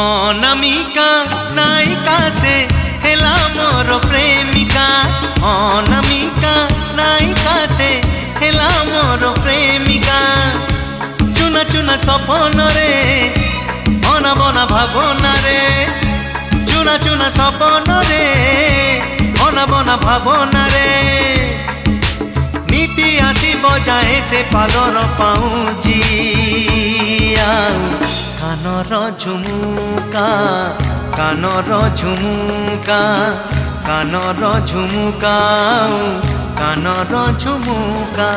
অনামিকা নায়িকা সে হেলা মোর প্রেমিকা। অনামিকা নায়িকা সে হেলা মোর প্রেমিকা। চুনা চুনা সপনরে অনাবনা ভাবনারে। চুনা চুনা সপনরে অনাবনা ভাবনারে। নীতি আসিব যায় সে পাদর পাউজি। কানর ঝুমুকা কানর ঝুমুকা কানর ঝুমুকা কানর ঝুমুকা।